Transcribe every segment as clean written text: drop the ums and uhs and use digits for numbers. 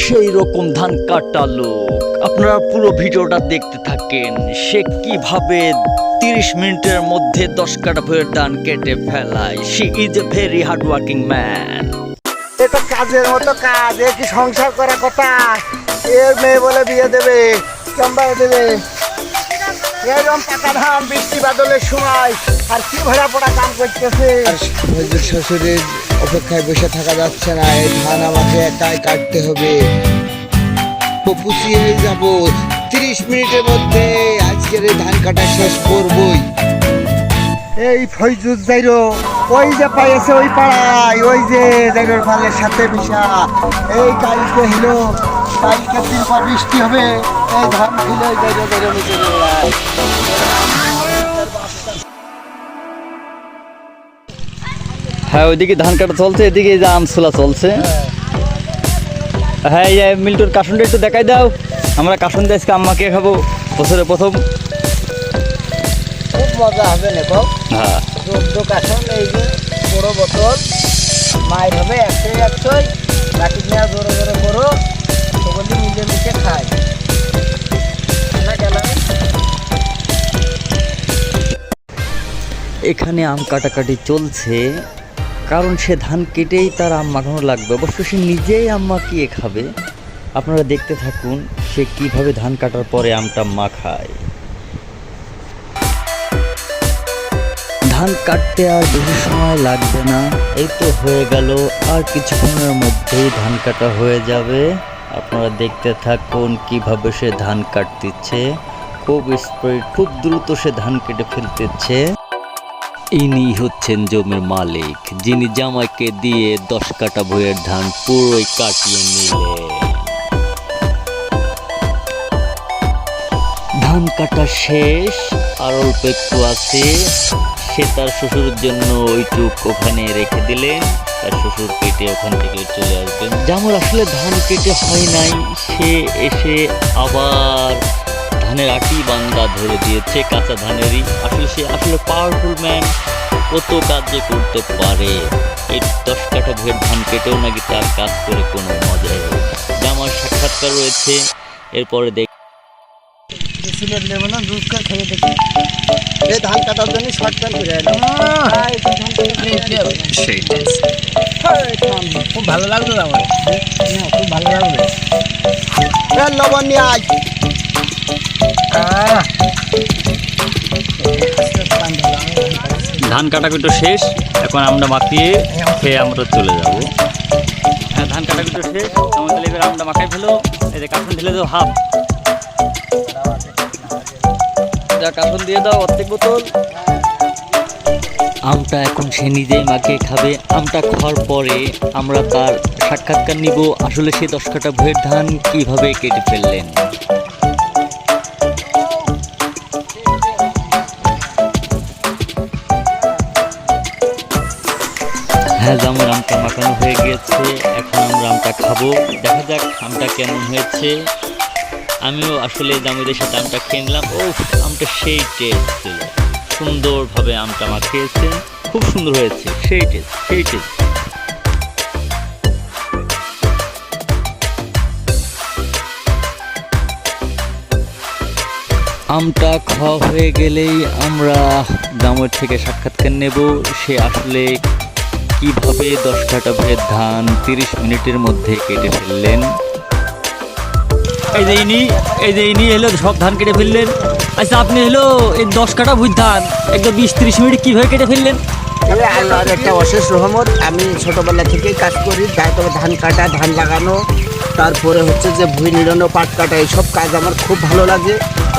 সেই রকম ধান কাটা লোক। আপনারা পুরো ভিডিওটা দেখতে থাকেন, সে কিভাবে 30 মিনিটের মধ্যে 10 কাঠা ভুঁইয়ের ধান কেটে ফেলায়। She is a very hard working man. এটা কাজের মতো কাজ, এ কি সংসার করা কথা? এর মেয়ে বলে বিয়ে দেবে, চম্বাই দেবে। এরকম পাকা ধান বৃষ্টি বাদলের সময় আর কি ভরা পড়া কাম করতেছে। শ্বশুরের অপেক্ষায় বসে থাকা যাচ্ছে না, এই ধান আমাকে একাই কাটতে হবে। পুষিয়ে যাব 30 মিনিটের মধ্যে আজকের এই ধান কাটা শেষ করবই। এই ফৈজুজ যাইরো ওই যে পাইছে ওই পাড়ায়, ওই যে জাইরোর ফালের সাথে মিশা। এই কালকে হলো, কালকে দিন পর বৃষ্টি হবে, এই ধান খুলে জাইরো জাইরো নিচে যায়। হ্যাঁ, ওইদিকে ধান কাটা চলছে, এদিকে এই যে আমসোলা চলছে। হ্যাঁ, এই মিল্টুর কাসুনটা একটু দেখাই দাও। আমরা কাসুন দিয়ে আজকে আম্মাকে খাবো বছরের প্রথম। খুব মজা হবে নেকো। হ্যাঁ, 14 কাসন, এই যে বড় বোতল মায়ের হবে 100 বাকি নিয়ে জোরে জোরে করো, সকলে মিলে মিশে খায়। এখানে আম কাটাকাটি চলছে, কারণ সে ধান কেটেই তার আম মাখানো লাগবে। অবশ্য সে নিজেই আম মাখিয়ে খাবে। আপনারা দেখতে থাকুন সে কিভাবে ধান কাটার পরে আমটা মাখায়। ধান কাটতে আর বেশি সময় লাগবে না, এই তো হয়ে গেল। আর কিছুক্ষণের মধ্যেই ধান কাটা হয়ে যাবে। আপনারা দেখতে থাকুন কিভাবে সে ধান কাটতেছে। খুব স্পিড, খুব দ্রুত সে ধান কেটে ফেলতেছে। ইনি হচ্ছেন জমির মালিক, যিনি জামাইকে দিয়ে 10 কাঠা ভুঁইয়ের ধান পুরোই কাটিয়ে নিলেন। ধান কাটা শেষ, আর অল্প একটু আছে। সে তার শ্বশুরের জন্য ওইটুক ওখানে রেখে দিলেন। তার শ্বশুর কেটে ওখান থেকে চলে আসবেন। জামুর আসলে ধান কেটে হয় নাই, সে এসে আবার ধানের আটি বান্দা ধরে দিয়েছে, কাঁচা ধানেরই। সে আসলে পাওয়ারফুল ম্যান, কত কাজ যে করতে পারে। এই 10 কাঠা ভুঁইয়ের ধান কেটেও নাকি তার কাজ করে কোনো মজাই হবে না। জামার সাক্ষাৎকার রয়েছে, এরপরে দেখ ধান কাটার জন্য শর্টকাট করে খুব ভালো লাগলো আমার, খুব ভালো লাগলো। লবণ নিয়ে আয়। ধান কাটাকুটো শেষ, এখন আমরা মাখিয়ে খেয়ে আমরা চলে যাব। হ্যাঁ, ধান কাটাকুটো শেষ, আমাদের এবার আমরা মাখাই ফেলো। এই যে কাঠন ঢেলে দাও হাফ, যা কাঠন দিয়ে দাও অর্ধেক বোতল। আমটা এখন সে নিজেই মাখিয়ে খাবে। আমটা খাওয়ার পরে আমরা তার সাক্ষাৎকার নিব, আসলে সে 10 কাঠা ভুঁইয়ের ধান কিভাবে কেটে ফেললেন। হ্যাঁ, জামুর আমটা মাখানো হয়ে গিয়েছে, এখন আমরা আমটা খাবো। দেখা যাক আমটা কেমন হয়েছে। আমিও আসলে জামুদের সাথে আমটা খেয়ে নিলাম। ও, আমটা সেই টেস্ট ছিল, সুন্দরভাবে আমটা মাখিয়েছে, খুব সুন্দর হয়েছে, সেই টেস্ট, সেই টেস্ট। আমটা খাওয়া হয়ে গেলেই আমরা জামুর থেকে সাক্ষাৎকার নেব। সে আসলে কিভাবে 10 কাঠা ভুঁইয়ের ধান 30 মিনিটের মধ্যে কেটে ফেললেন। এই যে ইনি হলো সব ধান কেটে ফেললেন। আচ্ছা, আপনি হলো এই 10 কাঠা ভুঁইয়ের ধান একদম 20-30 মিনিট কিভাবে কেটে ফেললেন? আল্লাহর একটা অশেষ রহমত। আমি ছোটবেলা থেকেই কাজ করি, তারপরে ধান কাটা, ধান লাগানো, তারপরে হচ্ছে যে ভুঁই নিড়ানো, পাট কাটা, এইসব কাজ আমার খুব ভালো লাগে।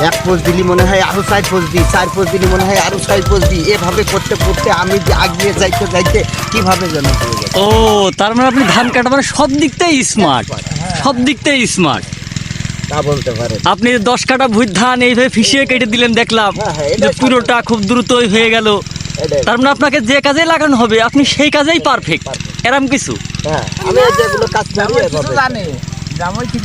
1 পোস্ট দিলি মনে হয় আরো 4 পোস্ট দিই, 4 পোস্ট দিলি মনে হয় আরো 6 পোস্ট দিই। এভাবে করতে করতে আমি আগিয়ে যাইতে যাইতে কিভাবে যেন হয়ে গেছে। ও, তার মানে আপনি ধান কাটা মানে সব দিকটাই স্মার্ট, সব দিকটাই স্মার্ট। তা বলতে পারে। আপনি 10 কাঠা ভুঁইয়ের ধান এইভাবে ফিসিয়ে কেটে দিলেন, দেখলাম যে পুরোটা খুব দ্রুতই হয়ে গেল। তার মানে আপনাকে যে কাজে লাগানো হবে আপনি সেই কাজেই পারফেক্ট, এরকম কিছু। হ্যাঁ, আমি যেগুলো কাজ করি জানি।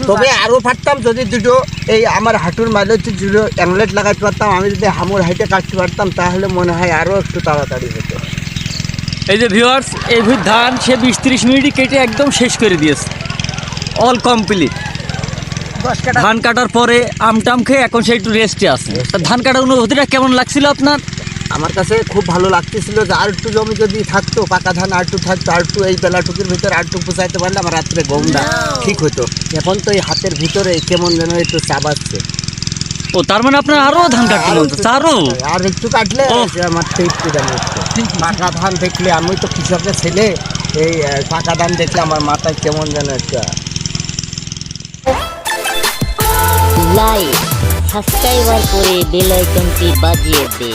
তবে আরো পারতাম যদি দুটো এই আমার হাঁটুর মাঝে দুটো অ্যাংলেট লাগাতে পারতাম, আমি যদি হামুর হাইটে কাটতে পারতাম তাহলে মনে হয় আরো একটু তাড়াতাড়ি হতো। এই যে ভিউয়ার্স, এই ভুঁইয়ের ধান সে 20-30 মিনিটই কেটে একদম শেষ করে দিয়েছে। All complete. ধান কাটার পরে আমটাম খেয়ে এখন সে একটু রেস্টে আছে। তা ধান কাটার অনুভূতিটা কেমন লাগছিল আপনার? আমার কাছে খুব ভালো লাগতেছিল যে আর একটু জমি যদি থাকতো, পাকা ধান আর একটু থাকতো, আর একটু এই বেলাটুকুর ভিতরে আর একটু পুষাইতে পারলে আমার রাত্রে গমটা ঠিক হতো। এখন তো এই হাতের ভিতরে কেমন যেন একটু চাবাচ্ছে। ও তার মানে আপনার আরো ধান কাটতে মন চাচ্ছে? আরো আর একটু কাটলে ওহ। যে আমার তৃপ্তি দাম হচ্ছে। পাকা ধান দেখলে, আমি তো কৃষকের ছেলে, এই পাকা ধান দেখলে আমার মাথায় কেমন যেন একটা। লাইক সাবস্ক্রাইবার করে বেল আইকনটি বাজিয়ে দে।